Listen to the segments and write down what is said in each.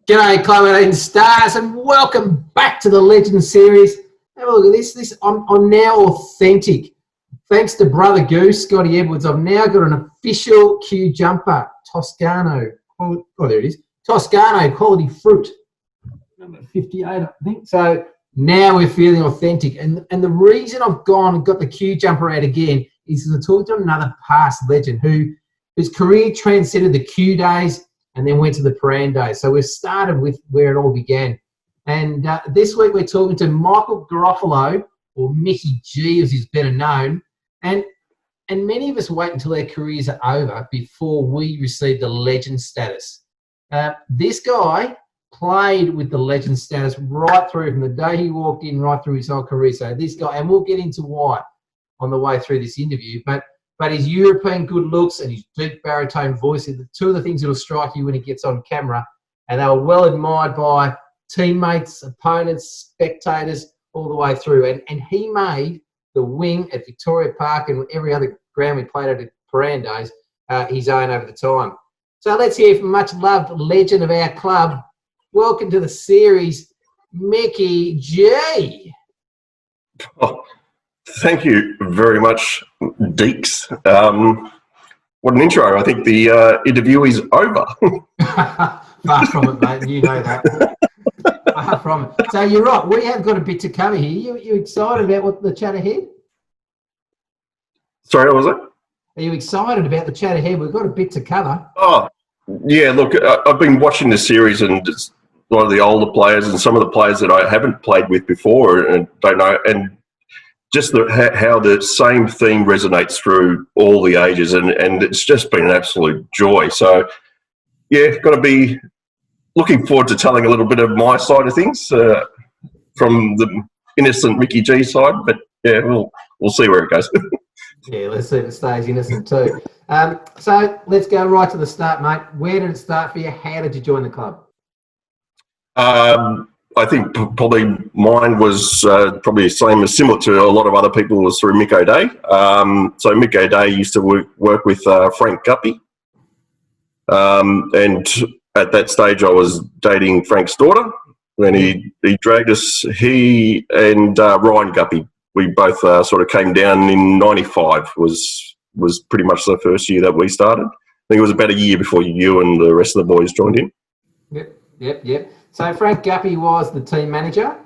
G'day, Clubbies stars, and welcome back to the Legend Series. Have a look at this. I'm now authentic. Thanks to Brother Goose, Scotty Edwards, I've now got an official Q jumper, Toscano. Oh, there it is. Toscano quality fruit. Number 58, I think. So now we're feeling authentic. And the reason I've gone and got the Q jumper out again is because I talked to another past legend whose career transcended the Q days and then went to the Paran days. So we've started with where it all began. And this week we're talking to Michael Garoffolo, or Micky G as he's better known. And many of us wait until our careers are over before we receive the legend status. This guy played with the legend status right through from the day he walked in right through his whole career. So this guy, and we'll get into why on the way through this interview, but his European good looks and his deep baritone voice are the two of the things that will strike you when he gets on camera. And they were well admired by teammates, opponents, spectators, all the way through. And he made the wing at Victoria Park and every other ground we played at Paran days his own over the time. So let's hear from much loved legend of our club. Welcome to the series, Micky G. Oh, thank you very much, Deeks. What an intro. I think the interview is over. Far from it, mate. You know that. Far from it. So you're right. We have got a bit to cover here. You excited about what the chat ahead? Sorry, what was it? Are you excited about the chat ahead? We've got a bit to cover. Oh, yeah. Look, I've been watching the series and just a lot of the older players and some of the players that I haven't played with before and don't know, and just how the same theme resonates through all the ages, and it's just been an absolute joy. So, yeah, got to be looking forward to telling a little bit of my side of things from the innocent Micky G side. But yeah, we'll see where it goes. Yeah, let's see if it stays innocent too. So let's go right to the start, mate. Where did it start for you? How did you join the club? I think probably mine was probably similar to a lot of other people, was through Mick O'Day. So Mick O'Day used to work with Frank Guppy. And at that stage I was dating Frank's daughter. When he dragged us, he and Ryan Guppy, we both sort of came down in 95, was pretty much the first year that we started. I think it was about a year before you and the rest of the boys joined in. Yep. So Frank Guppy was the team manager?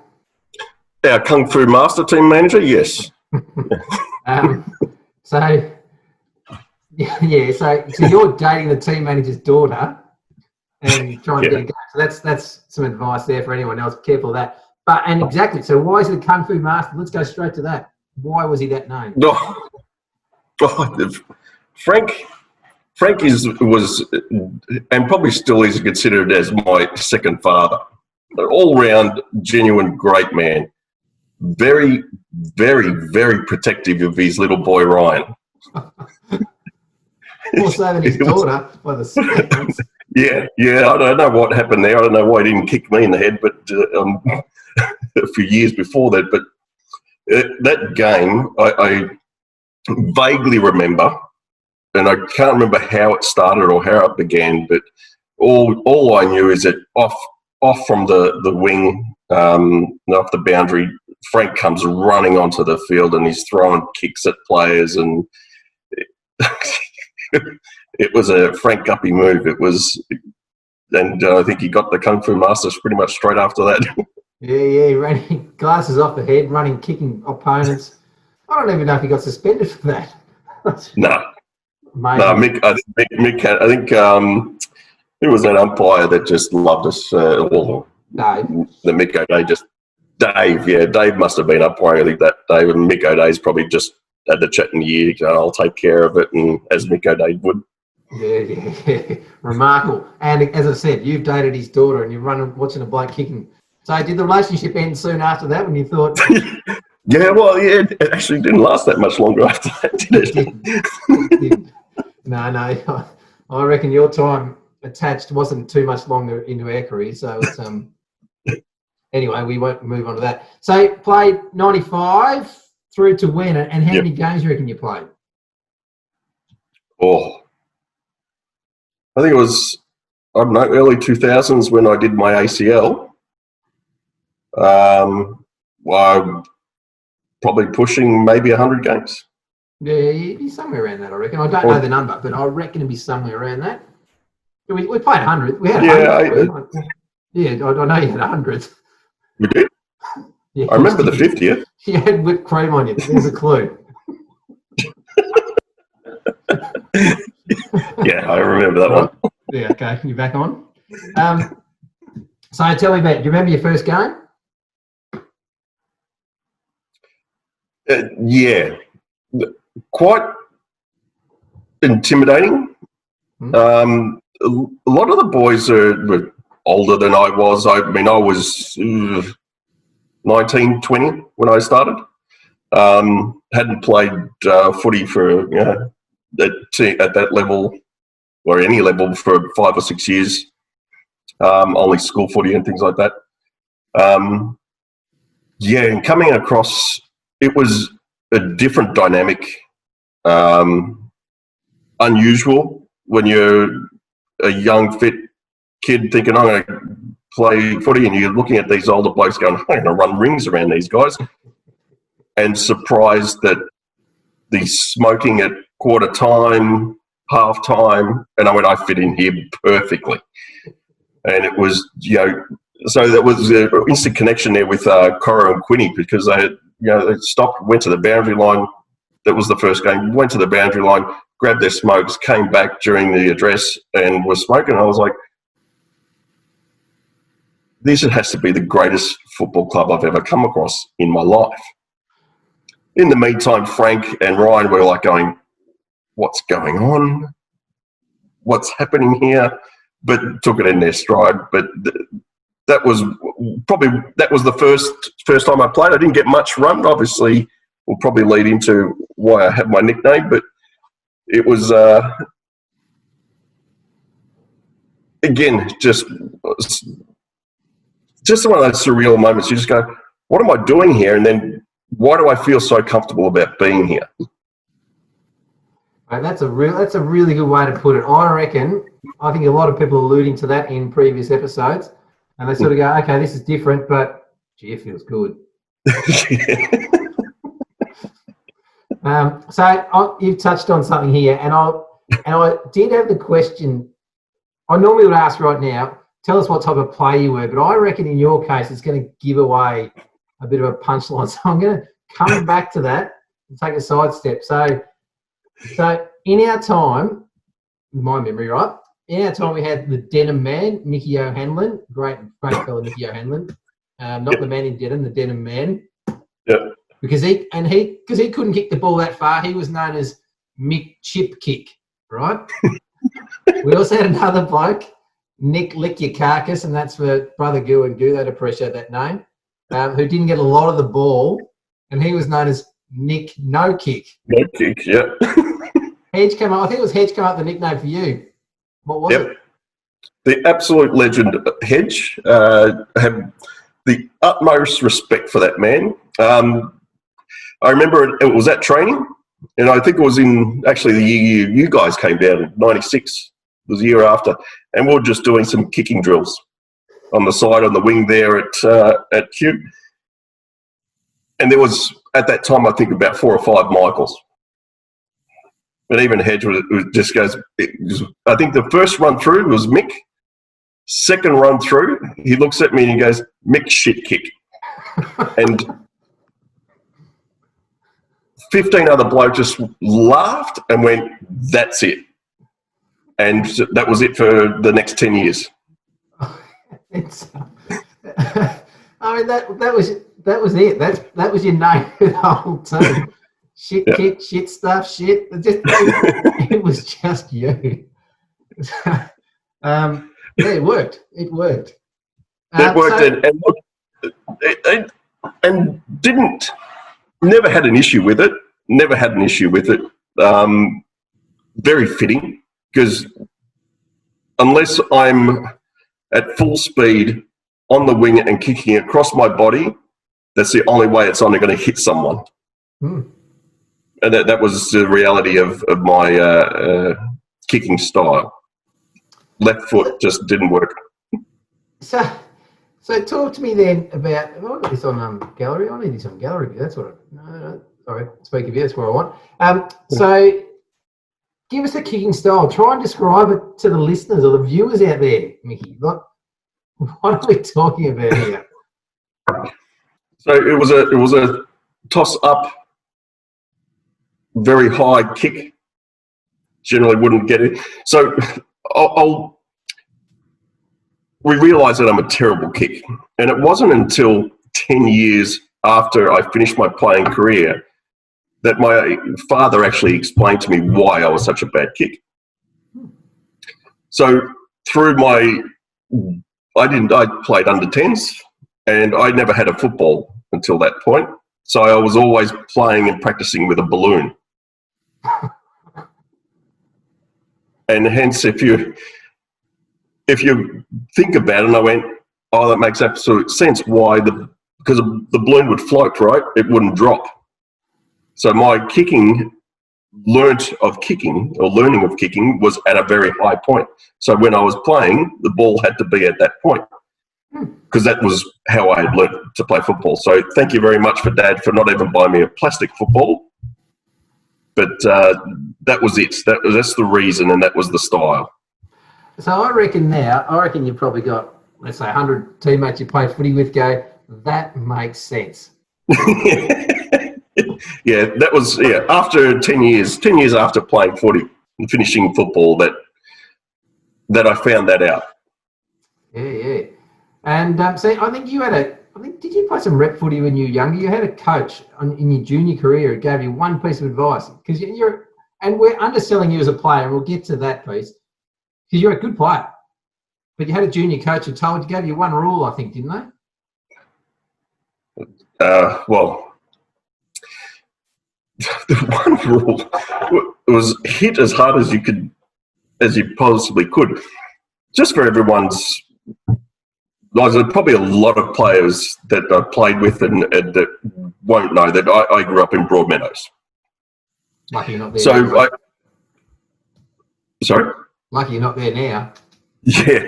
Our Kung Fu Master team manager, yes. So you're dating the team manager's daughter and trying to get a game. So that's some advice there for anyone else. Careful of that. And exactly, so why is he the Kung Fu Master? Let's go straight to that. Why was he that name? Frank was and probably still is considered as my second father. An all-round, genuine, great man. Very, very, very protective of his little boy Ryan. More so than his daughter, by the sounds. Yeah. I don't know what happened there. I don't know why he didn't kick me in the head, but a few years before that. But that game, I vaguely remember. And I can't remember how it started or how it began, but all I knew is that off from the wing, off the boundary, Frank comes running onto the field and he's throwing kicks at players, and it was a Frank Guppy move. It was, and I think he got the Kung Fu Masters pretty much straight after that. Yeah, running glasses off the head, running, kicking opponents. I don't even know if he got suspended for that. No. Amazing. No, Mick. I think it was an umpire that just loved us. Dave. The Mick O'Day Dave. Yeah, Dave must have been umpiring. I think that Dave, and Mick O'Day's probably just had the chat in the ear. I'll take care of it, and as Mick O'Day would. Yeah. Remarkable. And as I said, you've dated his daughter, and you're watching a bloke kicking. So did the relationship end soon after that? When you thought? Yeah, it actually didn't last that much longer after that, did it? No. I reckon your time attached wasn't too much longer into our career. So it's, anyway, we won't move on to that. So played 95 through to when, and how many games do you reckon you played? Oh, I think it was I don't know, early 2000s when I did my ACL. I'm probably pushing maybe 100 games. Yeah, you'd be somewhere around that, I reckon. I don't know the number, but I reckon it'd be somewhere around that. We played 100. We had 100. Yeah, I know you had 100. We did? Yeah, I remember the 50th. You had whipped cream on you. There's a clue. Yeah, I remember that one. Yeah, okay. You're back on. So tell me about it. Do you remember your first game? Yeah. Quite intimidating. A lot of the boys were older than I was. I mean, I was 19, 20 when I started. Hadn't played footy for, at that level or any level for 5 or 6 years. Only school footy and things like that. And coming across, it was a different dynamic, unusual when you're a young, fit kid thinking, I'm going to play footy, and you're looking at these older blokes going, I'm going to run rings around these guys, and surprised that the smoking at quarter time, half time, and I fit in here perfectly. And it was, so that was an instant connection there with Coro and Quinny, because they had, they stopped, went to the boundary line. That was the first game. Went to the boundary line, grabbed their smokes, came back during the address and was smoking. I was like, this has to be the greatest football club I've ever come across in my life. In the meantime, Frank and Ryan were like going, what's going on? What's happening here? But took it in their stride. But that was the first time I played. I didn't get much run. Obviously, will probably lead into why I have my nickname. But it was again just one of those surreal moments. You just go, "What am I doing here?" And then, why do I feel so comfortable about being here? Right, that's a really good way to put it. I think a lot of people are alluding to that in previous episodes, and they sort of go, "Okay, this is different, but gee, it feels good." So you've touched on something here, and I did have the question. I normally would ask right now, tell us what type of player you were, but I reckon in your case it's going to give away a bit of a punchline. So I'm going to come back to that and take a sidestep. So in our time, my memory, right? In our time, we had the Denim Man, Micky O'Hanlon, great fellow Micky O'Hanlon, not the man in denim, the Denim Man. Yep. Because he couldn't kick the ball that far, he was known as Mick Chip Kick, right? We also had another bloke, Nick Lick Your Carcass, and that's for Brother Goo and Goo. They'd appreciate that name. Who didn't get a lot of the ball, and he was known as Nick No Kick. No Kick, yeah. Hedge came up. I think it was Hedge came up with the nickname for you. What was it? The absolute legend, Hedge. Have the utmost respect for that man. I remember it was at training, and I think it was in actually the year you guys came down in '96. It was the year after, and we were just doing some kicking drills on the side, on the wing there at Q. And there was, at that time, I think about 4 or 5 Michaels. But even Hedge just goes, I think the first run through was Mick. Second run through, he looks at me and he goes, Mick shit kick. And 15 other blokes just laughed and went, that's it. And that was it for the next 10 years. I mean, that was it. That was your name for the whole team. Shit kick, shit stuff, shit. It was just you. It worked. It worked. And never had an issue with it. Never had an issue with it. Very fitting, because unless I'm at full speed on the wing and kicking across my body, that's the only way it's only going to hit someone. And that was the reality of my kicking style. left foot just didn't work. So talk to me then about. Have I got this on gallery? I need this on gallery. That's what. No, sorry. Speak of you. That's what I want. So give us a kicking style. Try and describe it to the listeners or the viewers out there, Mickey. What are we talking about here? So it was a toss up, very high kick. Generally wouldn't get it. So we realised that I'm a terrible kick. And it wasn't until 10 years after I finished my playing career that my father actually explained to me why I was such a bad kick. So through I played under 10s and I never had a football until that point. So I was always playing and practicing with a balloon. And hence, if you think about it, and I went, oh, that makes absolute sense. Why? Because the balloon would float, right? It wouldn't drop. So my learning of kicking was at a very high point. So when I was playing, the ball had to be at that point because that was how I had learned to play football. So thank you very much for Dad for not even buying me a plastic football. But that was it. That's the reason, and that was the style. So I reckon you've probably got, let's say, 100 teammates you play footy with go, that makes sense. Yeah, that was, after 10 years after playing footy and finishing football that I found that out. Yeah. And see, I think did you play some rep footy when you were younger? You had a coach in your junior career who gave you one piece of advice because and we're underselling you as a player, and we'll get to that piece because you're a good player. But you had a junior coach who gave you one rule, I think, didn't they? Well, the one rule was hit as hard as you possibly could, just for everyone's. There's probably a lot of players that I played with and that won't know that I grew up in Broadmeadows. Lucky you're not there. So sorry. Lucky you're not there now. Yeah,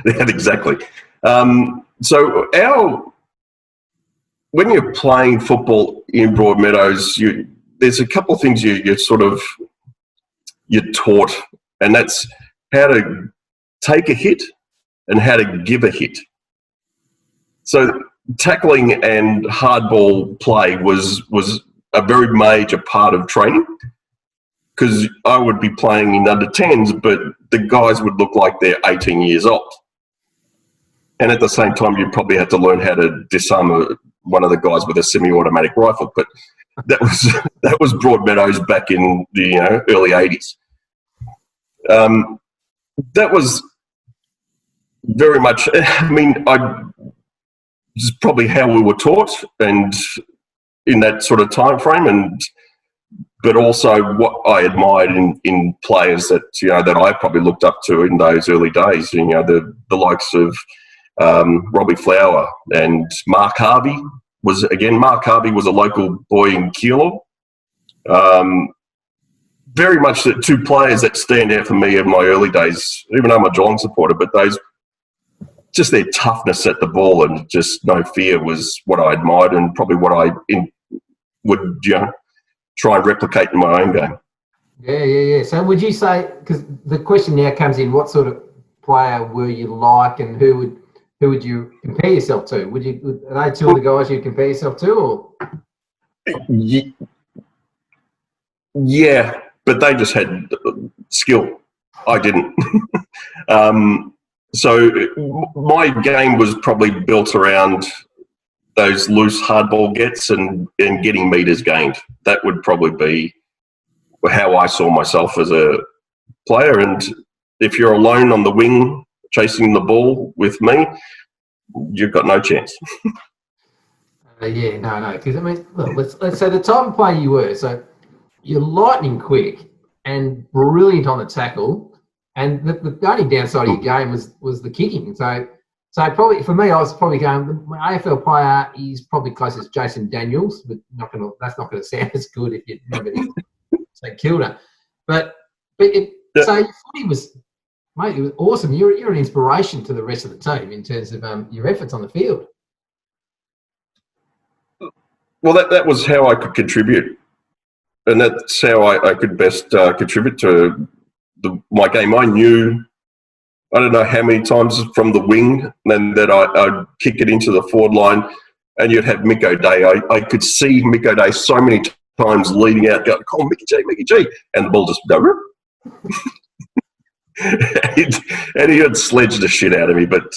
exactly. So when you're playing football in Broadmeadows, there's a couple of things you're taught, and that's how to take a hit and how to give a hit. So tackling and hardball play was a very major part of training because I would be playing in under 10s, but the guys would look like they're 18 years old. And at the same time, you probably had to learn how to disarm one of the guys with a semi-automatic rifle. But that was Broadmeadows back in the early 80s. That was very much, this is probably how we were taught and in that sort of time frame, but also what I admired in players that that I probably looked up to in those early days. The likes of Robbie Flower and Mark Harvey was a local boy in Keilor. Very much the two players that stand out for me in my early days, even though I'm a Geelong supporter, but just their toughness at the ball and just no fear was what I admired and probably what I would try and replicate in my own game. Yeah. So would you say, because the question now comes in, what sort of player were you like and who would you compare yourself to? Are they two of the guys you'd compare yourself to? Or? Yeah, but they just had skill. I didn't. So my game was probably built around those loose hardball gets and getting metres gained. That would probably be how I saw myself as a player. And if you're alone on the wing chasing the ball with me, you've got no chance. No. Because look, let's say the type of player you were. So you're lightning quick and brilliant on the tackle. And the only downside of your game was the kicking. So probably for me, I was probably going, my AFL player is probably closest to Jason Daniels, but that's not going to sound as good if you remember to say Kilda. So your footy was Mate, it was awesome. You're an inspiration to the rest of the team in terms of your efforts on the field. Well, that was how I could contribute. And that's how I could best contribute to my game. I knew, I don't know how many times from the wing, and that I'd kick it into the forward line, and you'd have Mick O'Day. I could see Mick O'Day so many times leading out, going, "Oh, Micky G," and the ball just go. and he would sledge the shit out of me, but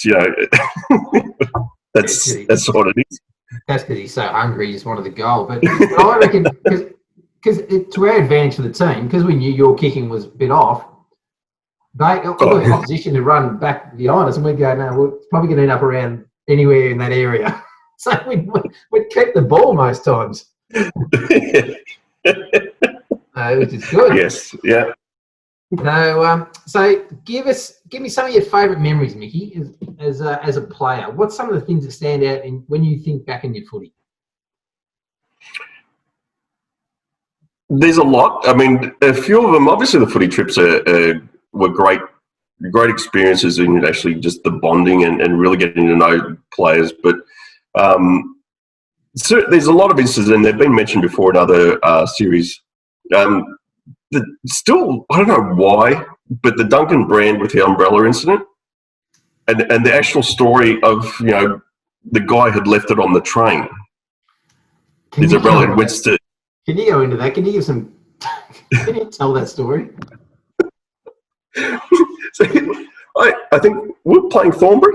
that's what it is. That's because he's so hungry. He just wanted the goal. But I reckon because to our advantage for the team, because we knew your kicking was a bit off, the opposition to run back behind us, and we'd go, no, we're probably going to end up around anywhere in that area. So we'd keep the ball most times. Which is good. Yes, yeah. So give me some of your favourite memories, Micky, as a player. What's some of the things that stand out when you think back in your footy? There's a lot. I mean, a few of them. Obviously, the footy trips were great experiences in actually just the bonding and really getting to know players. But so there's a lot of instances, and they've been mentioned before in other series. Still, I don't know why, but the Duncan brand with the umbrella incident and the actual story of, the guy had left it on the train. His umbrella in Winston. Can you go into that? Can you give some? Can you tell that story? So, I think we're playing Thornbury.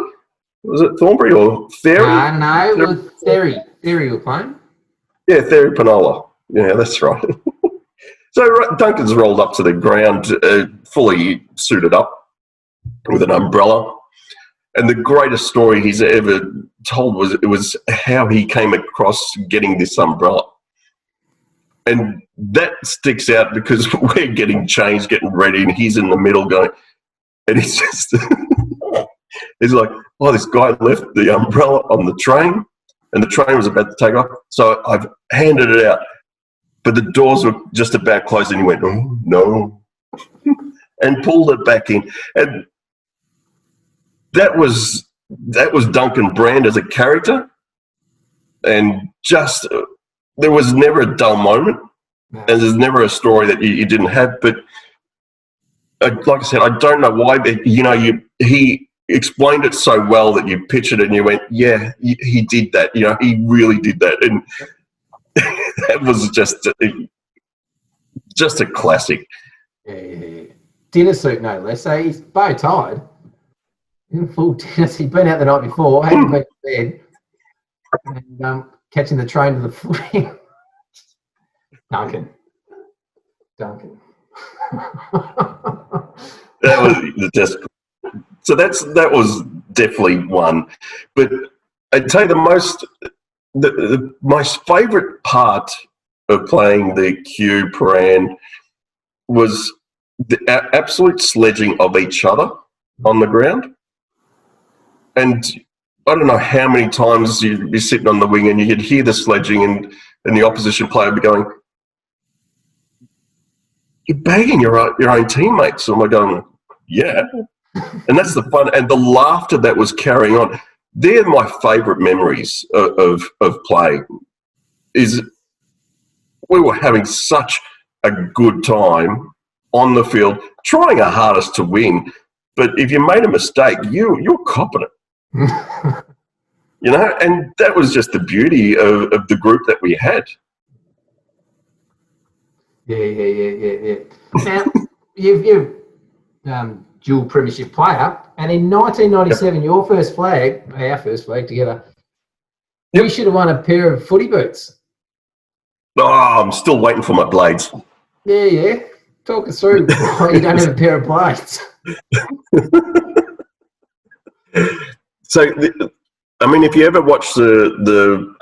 Was it Thornbury or Theory? No, it was Theory. Theory were playing. Yeah, Theory Panola. Yeah, that's right. So Duncan's rolled up to the ground, fully suited up with an umbrella. And the greatest story he's ever told was how he came across getting this umbrella. And that sticks out because we're getting changed, getting ready, and he's in the middle going, and he's just, he's like, oh, this guy left the umbrella on the train, and the train was about to take off. So I've handed it out. But the doors were just about closed, and he went, oh, no, and pulled it back in. And that was Duncan Brand as a character. And just, there was never a dull moment, and there's never a story that you didn't have. But like I said, I don't know why, but, he explained it so well that you pictured it and you went, yeah, he did that. He really did that. And that was just a classic. Yeah. Dinner suit, no less. So he's bow tied. In a full dinner suit. He'd been out the night before, hadn't been to bed, and catching the train to the footy. Duncan. That was just. So that was definitely one. But I'd say the most favourite part of playing the Q Paran was the absolute sledging of each other on the ground. And I don't know how many times you'd be sitting on the wing and you'd hear the sledging and the opposition player would be going, you're bagging your own teammates. So I'm going, yeah. And that's the fun and the laughter that was carrying on. They're my favourite memories of play. Is we were having such a good time on the field, trying our hardest to win. But if you made a mistake, you're copping it. And that was just the beauty of the group that we had. Yeah. Now, you've dual premiership player, and in 1997, our first flag together, we should have won a pair of footy boots. Oh, I'm still waiting for my blades. Yeah. Talk us through why you don't have a pair of blades. So, if you ever watch the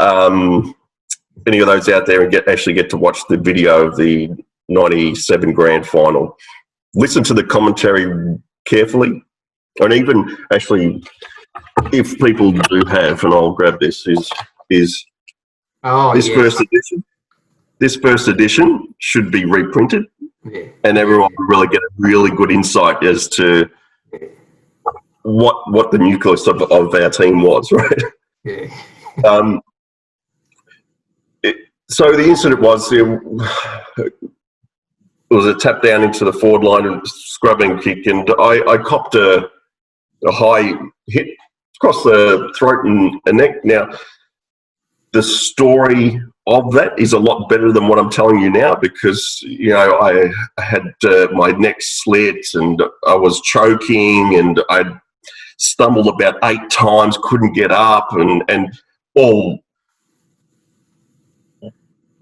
any of those out there and get to watch the video of the 97 grand final, listen to the commentary carefully. And even actually, if people do have, and I'll grab this, is this first edition. This first edition should be reprinted, and everyone will really get a really good insight as to what the nucleus of our team was, right? Yeah. So the incident was it was a tap down into the forward line and scrubbing kick, and I copped a high hit across the throat and neck. Now, the story of that is a lot better than what I'm telling you now because, you know, I had my neck slit and I was choking and I stumbled about 8 times, couldn't get up and all.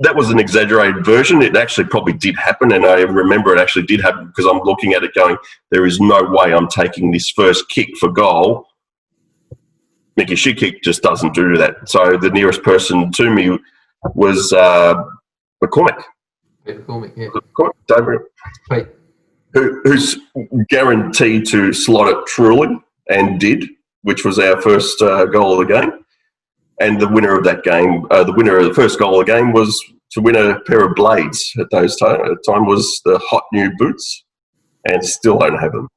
That was an exaggerated version. It actually probably did happen, and I remember it actually did happen because I'm looking at it going, there is no way I'm taking this first kick for goal. Micky G kick just doesn't do that. So the nearest person to me was McCormick. McCormick, yeah. McCormick, who's guaranteed to slot it truly and did, which was our first goal of the game. And the winner of that game, the winner of the first goal of the game was to win a pair of blades at those time. At the time was the hot new boots, and still don't have them.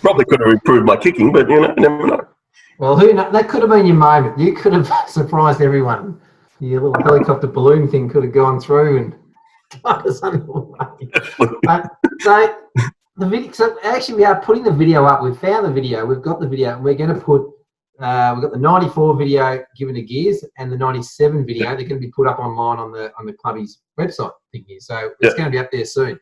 Probably could have improved my kicking, but you never know. Well, that could have been your moment. You could have surprised everyone. Your little helicopter balloon thing could have gone through and got us underway. So the video. So actually, we are putting the video up. We've found the video. We've got the video, and we're going to put. We've got the 94 video given to Gears and the 97 video. They're going to be put up online on the Clubbies website thing here. So it's going to be up there soon.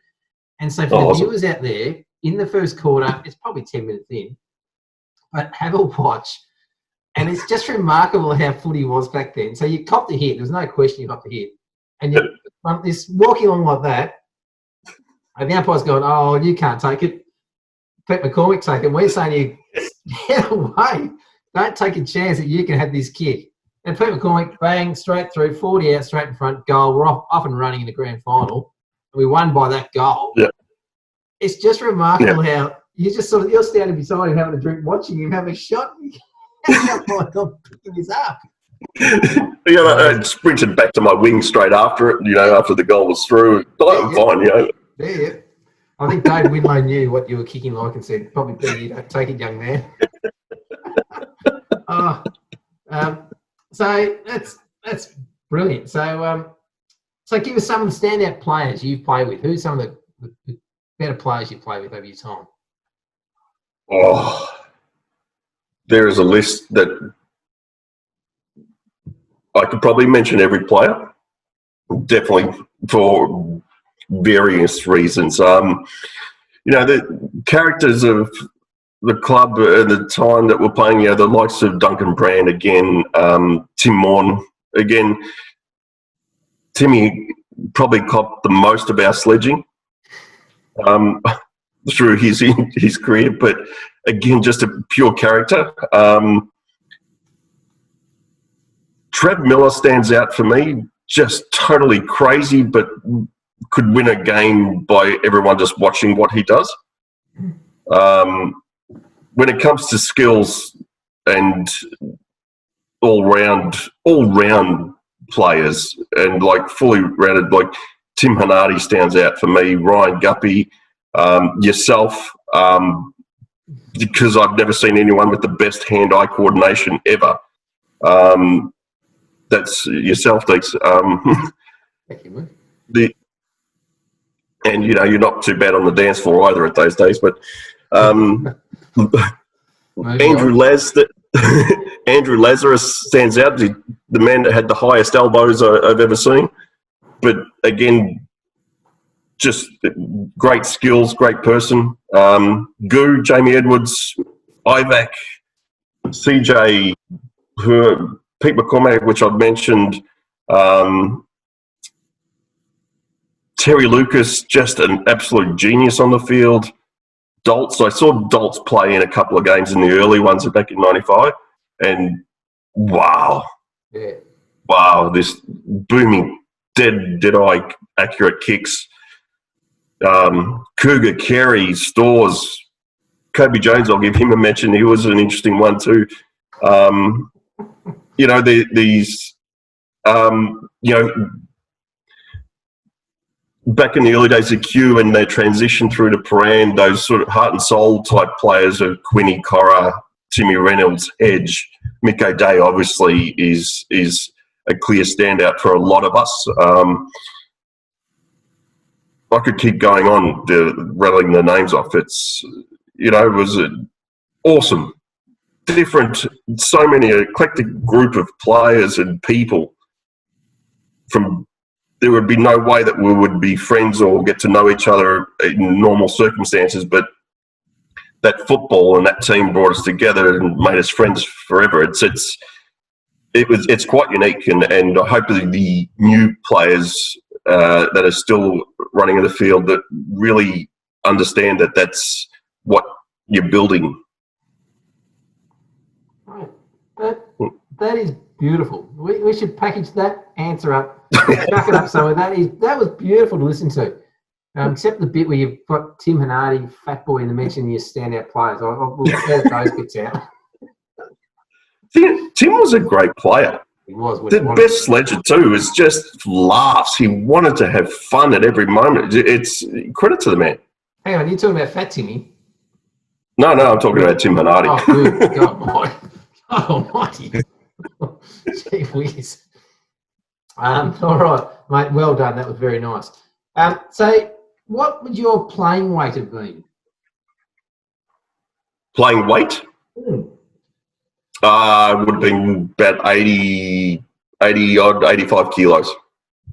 And so for the viewers out there, in the first quarter, it's probably 10 minutes in, but have a watch. And it's just remarkable how footy was back then. So you copped the hit. There was no question you copped the hit. And you're walking along like that, and the umpire's going, oh, you can't take it. Pete McCormick take it. We're saying to you, get away. Don't take a chance that you can have this kick. And Pete McCormick, bang, straight through, 40 out, straight in front, goal. We're off and running in the grand final. And we won by that goal. Yeah. It's just remarkable how you just you're standing beside him having a drink, watching him have a shot. I'm picking this up. I sprinted back to my wing straight after it, after the goal was through. I'm fine, Yeah. I think Dave Winlow knew what you were kicking like and said, probably better you don't take it, young man. So that's brilliant. So give us some of the standout players you've played with. Who's some of the better players you play with over your time? Oh, there is a list that I could probably mention every player, definitely for various reasons. The characters of the club at the time that were playing, the likes of Duncan Brand again, Tim Morn again. Timmy probably copped the most of our sledging through his career, but again, just a pure character. Trev Miller stands out for me, just totally crazy, but could win a game by everyone just watching what he does. When it comes to skills and all-round players and fully rounded, Tim Hanardi stands out for me, Ryan Guppy, yourself, because I've never seen anyone with the best hand-eye coordination ever. That's yourself, Deeks. Thank you, and you're not too bad on the dance floor either at those days, but Andrew Lazarus stands out, the man that had the highest elbows I've ever seen. But again, just great skills, great person. Goo, Jamie Edwards, Ivac, CJ, Pete McCormack, which I've mentioned, Terry Lucas, just an absolute genius on the field. Dolts, I saw Dolts play in a couple of games in the early ones back in '95, and wow, this booming, dead-eye accurate kicks. Cougar, Carey, Stores, Kobe Jones, I'll give him a mention. He was an interesting one too. back in the early days of Q and their transition through to Paran, those sort of heart and soul type players of Quinny Cora, Timmy Reynolds, Edge, Miko Day obviously is a clear standout for a lot of us. I could keep going on rattling the names off. It was awesome, different, so many eclectic group of players and people. There would be no way that we would be friends or get to know each other in normal circumstances, but that football and that team brought us together and made us friends forever. It's quite unique, and I hope that the new players that are still running in the field that really understand that that's what you're building. Right. That is beautiful. We should package that answer up, back it up. So that was beautiful to listen to. Except the bit where you've got Tim Hanardi, Fat Boy, and the mention of your standout players. We'll edit those bits out. Tim was a great player. He was. The best sledger too is just laughs. He wanted to have fun at every moment. It's credit to the man. Hang on, you're talking about Fat Timmy? No, I'm talking about Tim Hanardi. Oh, good. God almighty. Gee whiz. All right, mate, well done. That was very nice. So what would your playing weight have been? Playing weight? Would have been about 80-odd, 85 kilos.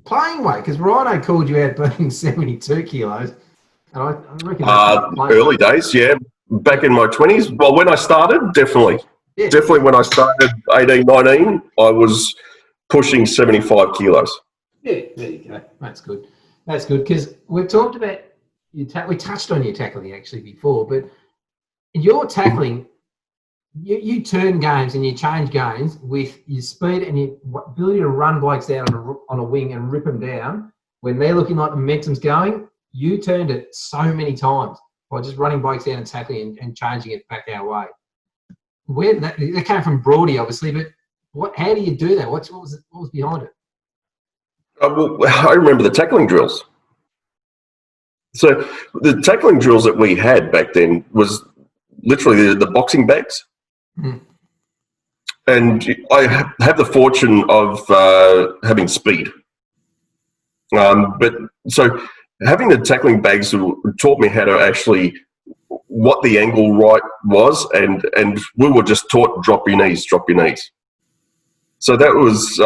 Playing weight? Because Rhino called you out being 72 kilos. And I reckon early days, yeah. Back in my 20s. Well, when I started, definitely. Yeah. Definitely when I started 18, 19, I was pushing 75 kilos. Yeah, there you go. That's good. That's good, because we've talked about we touched on your tackling actually before, but your tackling, you turn games and you change games with your speed and your ability to run blokes out on a wing and rip them down when they're looking like the momentum's going. You turned it so many times by just running blokes down and tackling and changing it back our way. Where did that came from? Brody, obviously, but how do you do that? What was behind it? I remember the tackling drills. So the tackling drills that we had back then was literally the boxing bags. Mm. And I have the fortune of having speed. But so having the tackling bags taught me how to actually what the angle right was, and we were just taught drop your knees. So that was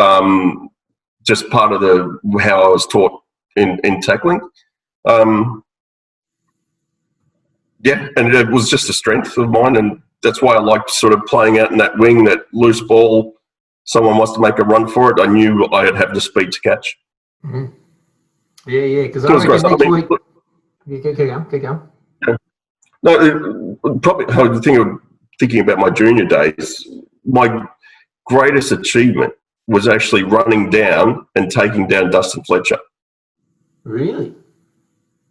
just part of how I was taught in tackling. Yeah, and it was just a strength of mine, and that's why I liked sort of playing out in that wing, that loose ball. Someone wants to make a run for it. I knew I'd have the speed to catch. Mm-hmm. Yeah, because I reckon next week. Keep going. Yeah. No, probably thinking about my junior days, my greatest achievement was actually running down and taking down Dustin Fletcher. Really?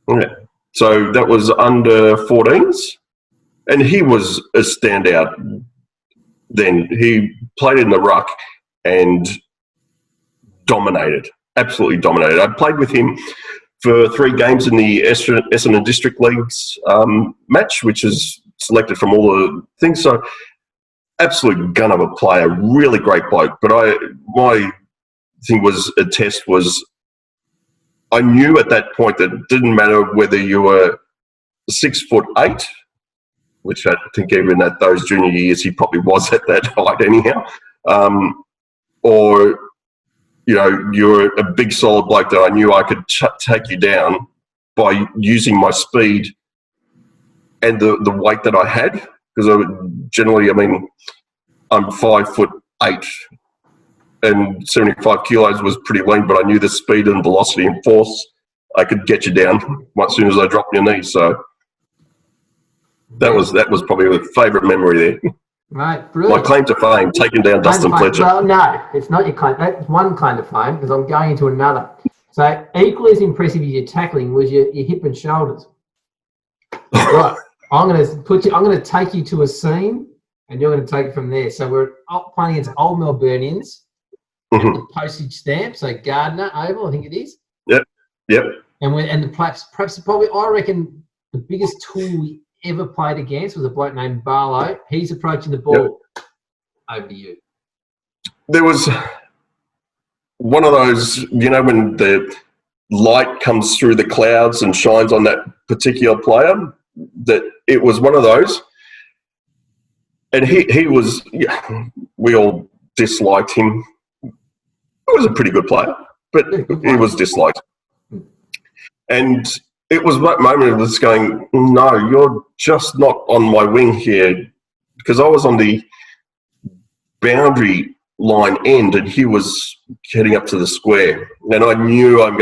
Yeah. So that was under 14s, and he was a standout then. He played in the ruck and absolutely dominated. I played with him for 3 games in the Essendon District Leagues match, which is selected from all the things. So absolute gun of a player, really great bloke. But my thing was I knew at that point that it didn't matter whether you were 6'8", which I think even at those junior years he probably was at that height anyhow, or you're a big solid bloke that I knew I could take you down by using my speed and the weight that I had, because I'm 5'8", and 75 kilos was pretty lean, but I knew the speed and velocity and force, I could get you down as soon as I dropped your knee. So that was probably a favourite memory there. Right, brilliant. My claim to fame, taking down Dustin Fletcher. Well, no, it's not your claim. That's one claim to fame, because I'm going into another. So equally as impressive as your tackling was your hip and shoulders. Right, I'm going to take you to a scene, and you're going to take it from there. So we're playing against Old Melburnians. Mm-hmm. The postage stamp, so Gardner Oval, I think it is. Yep. And perhaps probably I reckon the biggest tool we ever played against was a bloke named Barlow. He's approaching the ball. Yep. Over to you. There was one of those, you know, when the light comes through the clouds and shines on that particular player, that it was one of those. And he was, yeah, we all disliked him. He was a pretty good player, but he was disliked. And it was that moment of just going, no, you're just not on my wing here, because I was on the boundary line end and he was heading up to the square. And I knew I've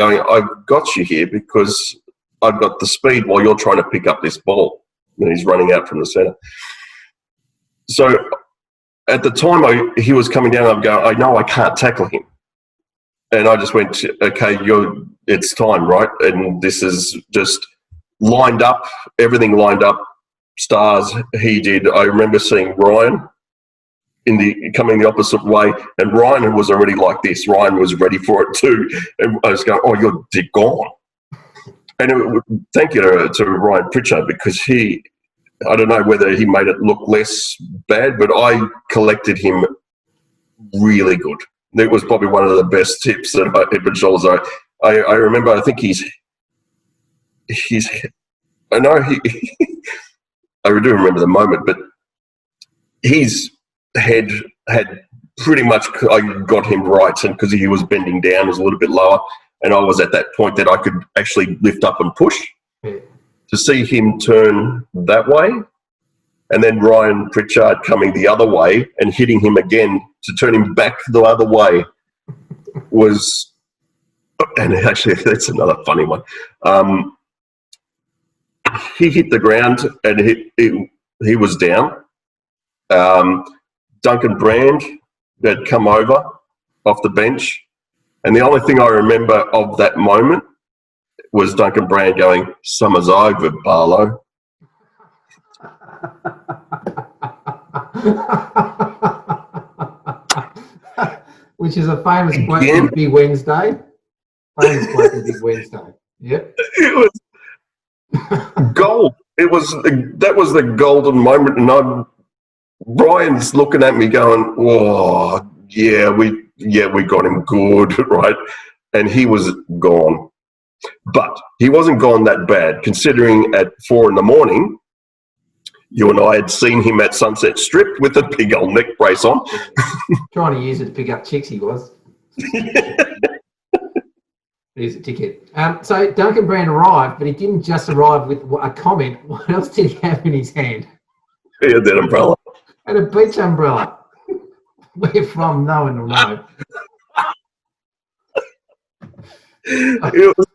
got you here because I've got the speed while you're trying to pick up this ball. And he's running out from the centre. So at the time he was coming down, I'm going, I know I can't tackle him. And I just went, okay, it's time, right? And this is just lined up, everything lined up, stars he did. I remember seeing Ryan coming the opposite way, and Ryan was already like this. Ryan was ready for it too. And I was going, oh, you're gone. And thank you to Ryan Pritchard, because I don't know whether he made it look less bad, but I collected him really good. It was probably one of the best tips that Edward Scholes. I remember, I think he's I know I do remember the moment, but his head had pretty much, I got him right, and because he was bending down, it was a little bit lower, and I was at that point that I could actually lift up and push. To see him turn that way, and then Ryan Pritchard coming the other way and hitting him again to turn him back the other way was, and actually that's another funny one. He hit the ground and he was down. Duncan Brand had come over off the bench, and the only thing I remember of that moment was Duncan Brand going, "Summer's over, Barlow." Which is a famous quote from Big Wednesday. Famous quote from Big Wednesday. Yep. It was gold. That was the golden moment, and Brian's looking at me going, "Oh, yeah, we got him good, right?" And he was gone. But he wasn't gone that bad, considering at 4 a.m, you and I had seen him at Sunset Strip with a big old neck brace on. Trying to use it to pick up chicks, he was. He's a ticket. So Duncan Brand arrived, but he didn't just arrive with a comment. What else did he have in his hand? He had that umbrella. And a beach umbrella. Where from? No one will know. It was,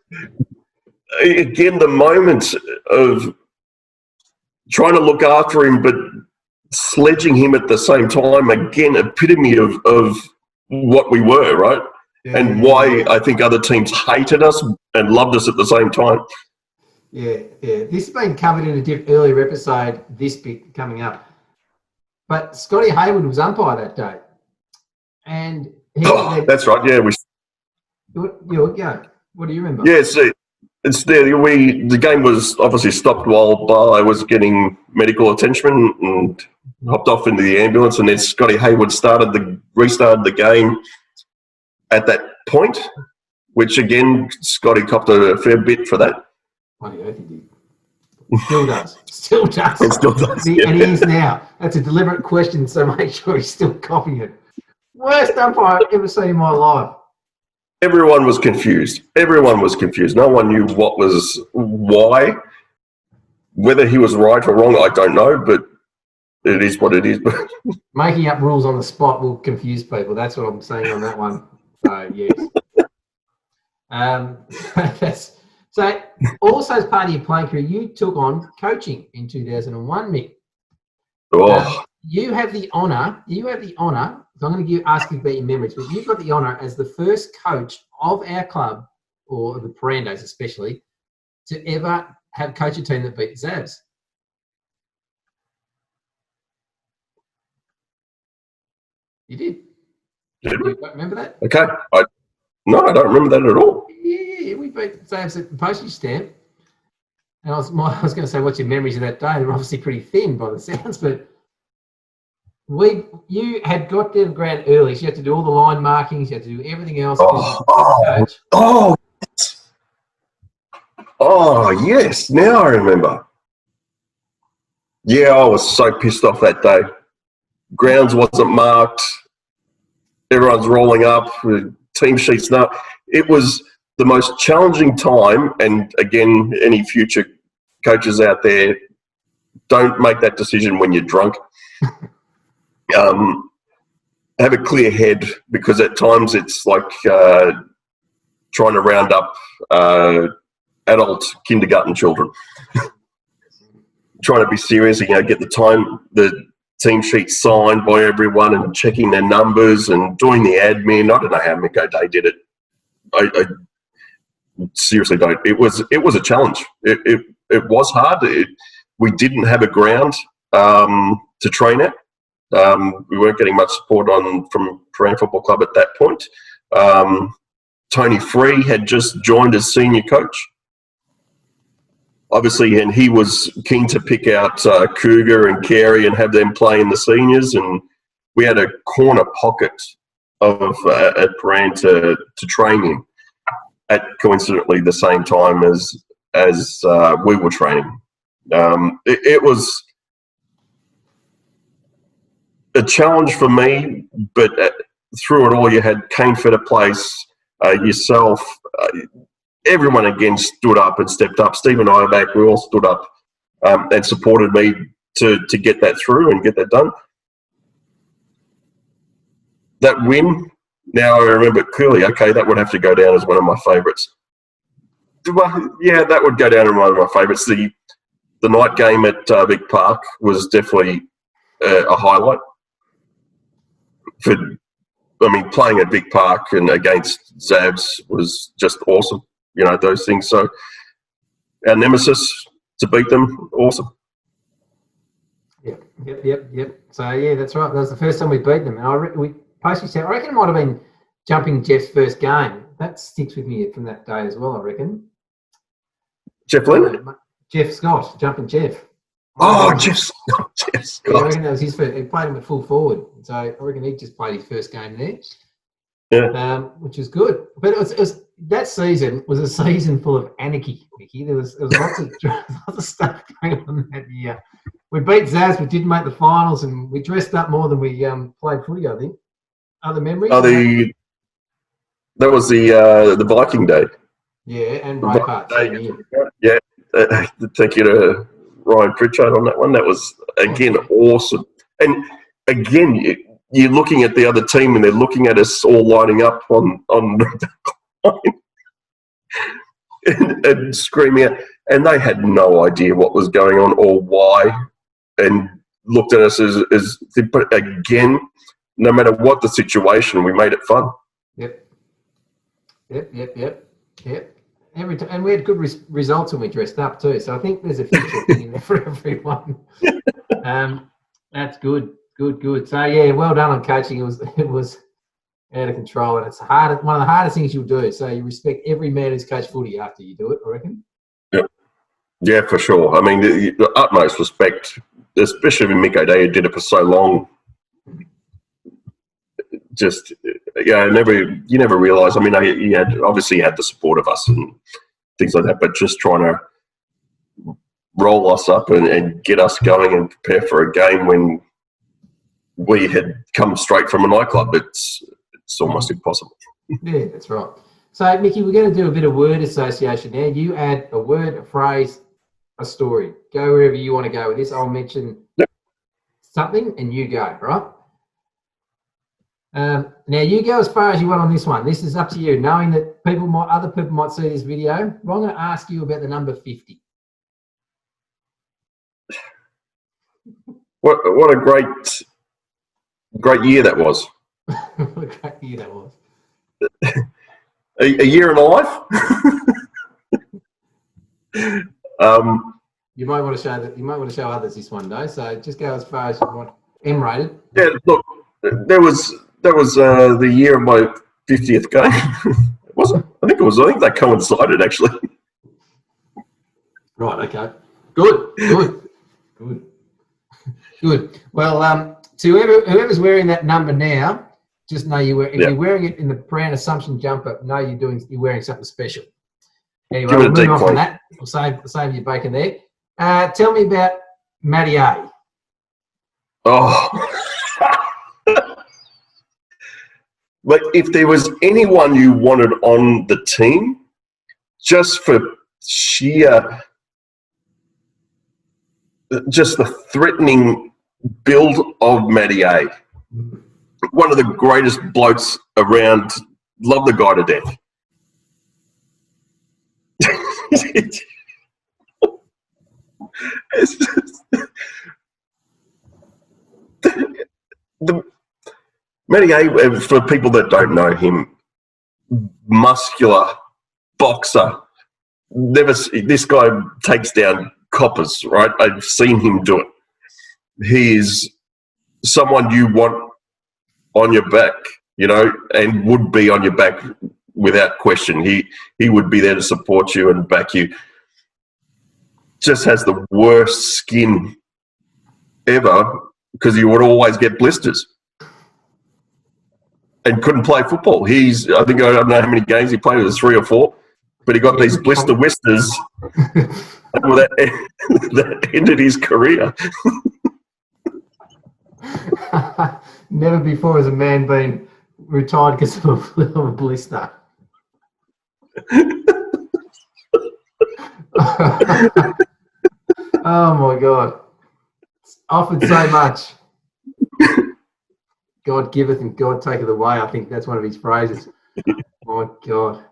again, the moment of trying to look after him, but sledging him at the same time, again, epitome of what we were, right? Yeah, and why I think other teams hated us and loved us at the same time. Yeah. This has been covered in a earlier episode, this bit coming up. But Scotty Hayward was umpire that day. And that's right, yeah. What do you remember? Yeah, see, it's there. The game was obviously stopped while Barlow was getting medical attention and hopped off into the ambulance, and then Scotty Hayward restarted the game at that point, which again, Scotty copped a fair bit for that. Bloody oath he did. Still does. Still does. It still does. And he is now. That's a deliberate question, so make sure he's still copying it. Worst umpire I've ever seen in my life. Everyone was confused. No one knew why. Whether he was right or wrong, I don't know, but it is what it is. Making up rules on the spot will confuse people. That's what I'm saying on that one. So, yes. So, also as part of your playing career, you took on coaching in 2001, Mick. Oh. You have the honour, so I'm going to ask you about your memories, but you've got the honour as the first coach of our club, or the Perandos especially, to ever have coach a team that beat the Zabs. You did. Did we? Remember that? Okay. No, I don't remember that at all. Yeah, we beat Zabs at the postage stamp. And I was going to say, what's your memories of that day? They're obviously pretty thin by the sounds, but you had got to the ground early, so you had to do all the line markings, you had to do everything else. Yes. Now I remember. Yeah, I was so pissed off that day. Grounds wasn't marked. Everyone's rolling up with team sheets. Now, it was the most challenging time. And again, any future coaches out there, don't make that decision when you're drunk. Have a clear head, because at times it's like trying to round up adult kindergarten children. Trying to be serious, get the team sheet signed by everyone and checking their numbers and doing the admin. I don't know how Mick O'Day did it. I seriously don't. It was a challenge. It was hard. We didn't have a ground to train at. We weren't getting much support from Prahran Football Club at that point. Tony Free had just joined as senior coach, obviously, and he was keen to pick out Cougar and Carey and have them play in the seniors. And we had a corner pocket of at Prahran to train in at coincidentally the same time as we were training. It was a challenge for me, but through it all, you had Kane Feder Place, yourself, everyone again stood up and stepped up. Stephen Iback, we all stood up and supported me to get that through and get that done. That win, now I remember it clearly. Okay, that would have to go down as one of my favourites. Well, yeah, that would go down as one of my favourites. The night game at Vic Park was definitely a highlight. Playing at Vic Park and against Zabs was just awesome. Those things. So our nemesis, to beat them, awesome. Yep. So yeah, that's right. That was the first time we beat them. And I reckon it might have been jumping Jeff's first game. That sticks with me from that day as well, I reckon. Jeff Leonard? Jeff Scott, jumping Jeff. Oh, Jeff Scott. Yeah, I reckon that was his first. He played him at full forward. So I reckon he just played his first game there. Yeah. Which is good. But it was that season was a season full of anarchy, Mickey. There was lots of stuff going on that year. We beat Zaz, we didn't make the finals, and we dressed up more than we played footy, I think. Other memories? That was the Viking day. Yeah, and Braveheart. Yeah, thank you to Ryan Pritchard on that one. That was, again, awesome. And, again, you're looking at the other team and they're looking at us all lining up on the line and screaming out. And they had no idea what was going on or why, and looked at us as but again, no matter what the situation, we made it fun. Yep. And we had good results when we dressed up too. So I think there's a future thing in there for everyone. That's good. So yeah, well done on coaching. It was out of control, and it's hard. One of the hardest things you'll do. So you respect every man who's coached footy after you do it, I reckon. Yeah, for sure. I mean, the utmost respect, especially with Mick O'Day, who did it for so long. Just you never realise. I mean, he had the support of us and things like that, but just trying to roll us up and get us going and prepare for a game when we had come straight from a nightclub. It's almost impossible. Yeah, that's right. So, Mickey, we're going to do a bit of word association now. You add a word, a phrase, a story. Go wherever you want to go with this. I'll mention something and you go, right? Now, you go as far as you want on this one. This is up to you, knowing that other people might see this video. I'm going to ask you about the number 50. What a great year that was. What a great year that was. A year and a life. You might want to show that. You might want to show others this one, though. So just go as far as you want. M-rated. Yeah. Look, that was the year of my 50th game. Was it? I I think they coincided actually. Right. Okay. Good. Well, to whoever's wearing that number now, just know if you're wearing it in the Brown Assumption jumper, know you're wearing something special. Anyway, we'll move on from that. We'll save your bacon there. Tell me about Matty A. Oh. But if there was anyone you wanted on the team, just for sheer, just the threatening build of Matty A, one of the greatest blokes around, love the guy to death. It's just, Matty A, for people that don't know him, muscular boxer. This guy takes down coppers, right? I've seen him do it. He is someone you want on your back, and would be on your back without question. He would be there to support you and back you. Just has the worst skin ever because he would always get blisters and couldn't play football. I don't know how many games he played, it was 3 or 4, but he got these blister whisters that ended his career. Never before has a man been retired because of a blister. Oh my God. It's offered so much. God giveth and God taketh away. I think that's one of his phrases. My God.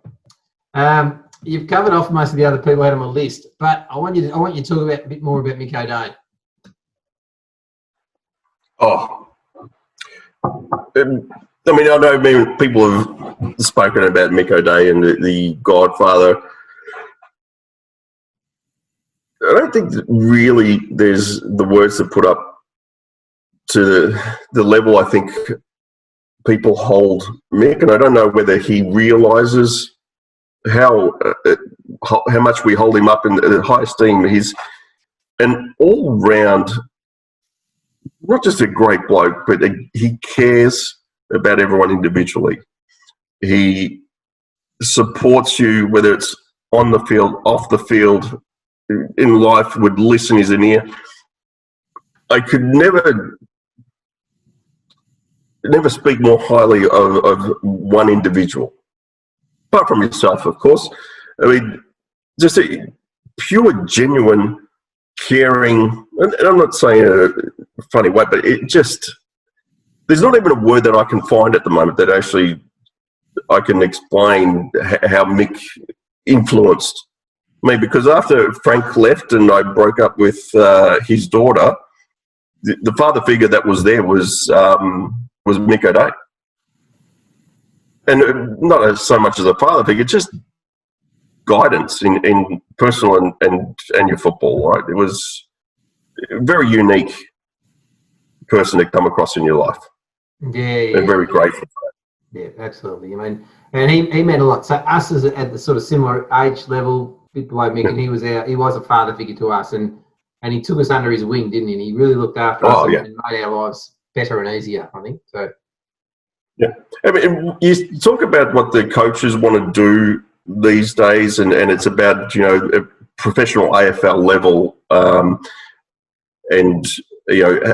You've covered off most of the other people I had on my list, but I want you to talk a bit more about Mick O'Day. Oh. I know people have spoken about Mick O'Day and the Godfather. I don't think that really there's the words to put up to the level I think people hold Mick, and I don't know whether he realises how much we hold him up in high esteem. He's an all-round, not just a great bloke, but he cares about everyone individually. He supports you, whether it's on the field, off the field, in life, would listen his ear. I could never speak more highly of one individual, apart from yourself, of course. I mean, just a pure, genuine, caring, and I'm not saying in a funny way, but there's not even a word that I can find at the moment that actually I can explain how Mick influenced me, because after Frank left and I broke up with his daughter, the father figure that was there was Mick O'Day. And not so much as a father figure, just guidance in personal and your football, right? It was a very unique person to come across in your life. Yeah. And very grateful for that. Yeah, absolutely. I mean, and he meant a lot. So us as at the sort of similar age level, a bit below Mick, and he was a father figure to us, and he took us under his wing, didn't he? And he really looked after us and made our lives better and easier, I think. So. Yeah. I mean, you talk about what the coaches want to do these days, and it's about, a professional AFL level, and,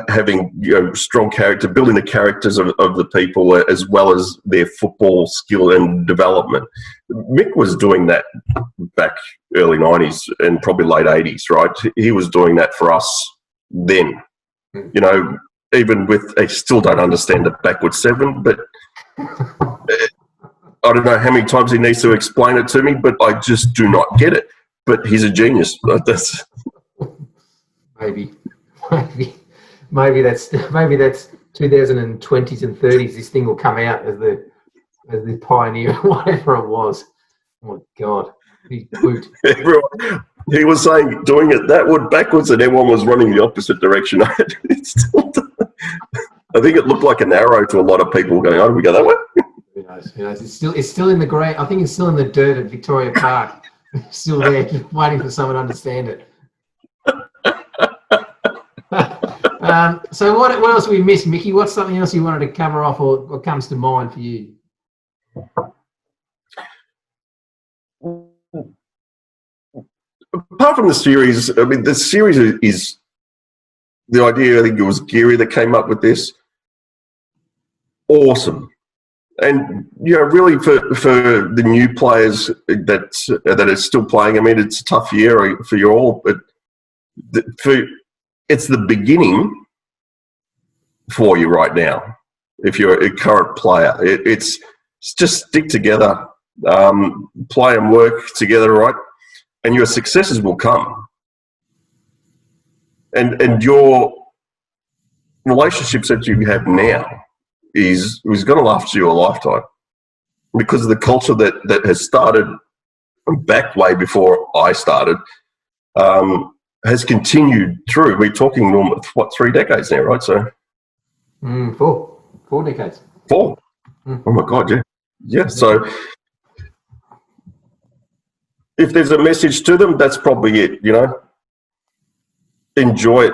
having, strong character, building the characters of the people as well as their football skill and development. Mick was doing that back early 90s and probably late 80s, right? He was doing that for us then. Even with, I still don't understand the backward 7, but I don't know how many times he needs to explain it to me, but I just do not get it. But he's a genius. That's maybe that's 2020s and 30s. This thing will come out as the pioneer, whatever it was. Oh my God, he pooped. He was saying doing it that way backwards, and everyone was running the opposite direction. I think it looked like an arrow to a lot of people going, "Oh, do we go that way?" Who knows? It's still in the grey. I think it's still in the dirt at Victoria Park. Still there, just waiting for someone to understand it. So what else have we missed, Mickey? What's something else you wanted to cover off, or what comes to mind for you? Apart from the series, I mean, the series is the idea. I think it was Geary that came up with this. Awesome. And, you know, really for the new players that are still playing, I mean, it's a tough year for you all, but it's the beginning for you right now. If you're a current player, it's just stick together, play and work together, right? And your successes will come. And your relationships that you have now is going to last you a lifetime, because of the culture that has started back way before I started, has continued through. We're talking, what, 3 decades now, right? So 4 decades. 4. Oh my God, yeah. Yeah, so if there's a message to them, that's probably it, you know. Enjoy it.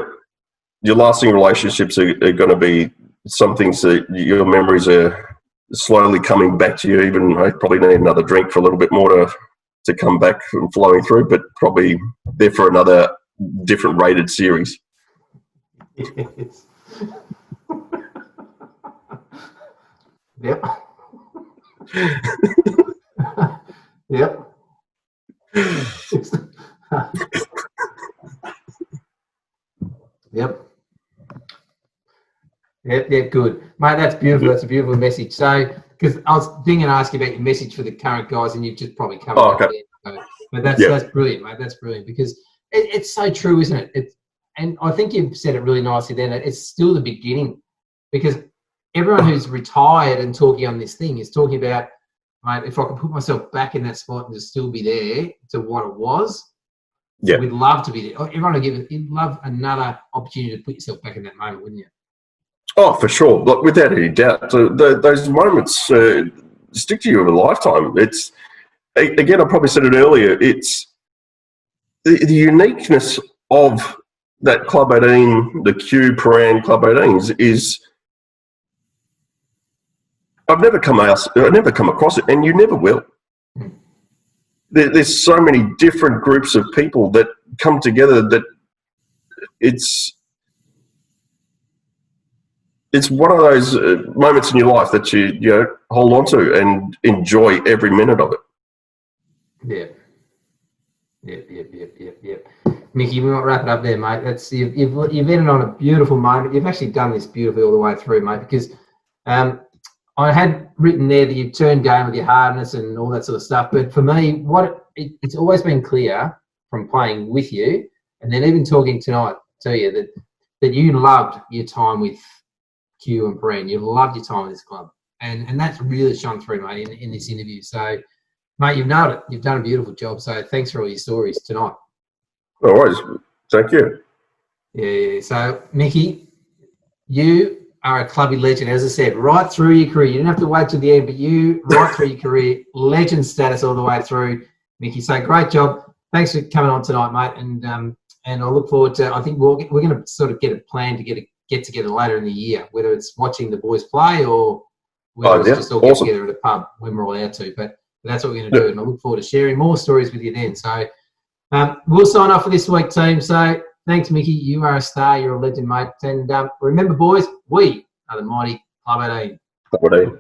Your lasting relationships are going to be some things that your memories are slowly coming back to you. Even I probably need another drink for a little bit more to come back and flowing through, but probably there for another different rated series. Yes. Yep. Yep. Yep. Yep, good. Mate, that's beautiful. That's a beautiful message. So, because I was thinking to ask you about your message for the current guys, and you've just probably covered that. So, but that's brilliant, mate. That's brilliant, because it's so true, isn't it? And I think you've said it really nicely then. It's still the beginning, because everyone who's retired and talking on this thing is talking about, mate, if I could put myself back in that spot and just still be there to what it was, we'd love to be there. Everyone would you'd love another opportunity to put yourself back in that moment, wouldn't you? Oh, for sure. Look, without any doubt. So those moments stick to you over a lifetime. It's, again, I probably said it earlier, it's the uniqueness of that Club 18, the Q Paran Club 18s is, I've never come across it, and you never will. There's so many different groups of people that come together that it's one of those moments in your life that you hold on to and enjoy every minute of it. Yep. Mickey, we might wrap it up there, mate. You've ended on a beautiful moment. You've actually done this beautifully all the way through, mate, because I had written there that you turned game with your hardness and all that sort of stuff. But for me, it's always been clear from playing with you, and then even talking tonight to you, that you loved your time with Q and Paran. You loved your time with this club. And that's really shone through, mate, in this interview. So, mate, you've nailed it. You've done a beautiful job. So thanks for all your stories tonight. No worries. Thank you. Yeah. So, Mickey, you are a clubby legend, as I said, right through your career. You didn't have to wait till the end, but you, right through your career, legend status all the way through, Mickey. So great job. Thanks for coming on tonight, mate. And I look forward to, I think we're going to sort of get a plan to get together later in the year, whether it's watching the boys play or whether it's just all get together at a pub when we're all out to. But that's what we're going to do. And I look forward to sharing more stories with you then. So we'll sign off for this week, team. So thanks, Mickey. You are a star. You're a legend, mate. And remember, boys, we are the mighty Club 18. Club 18.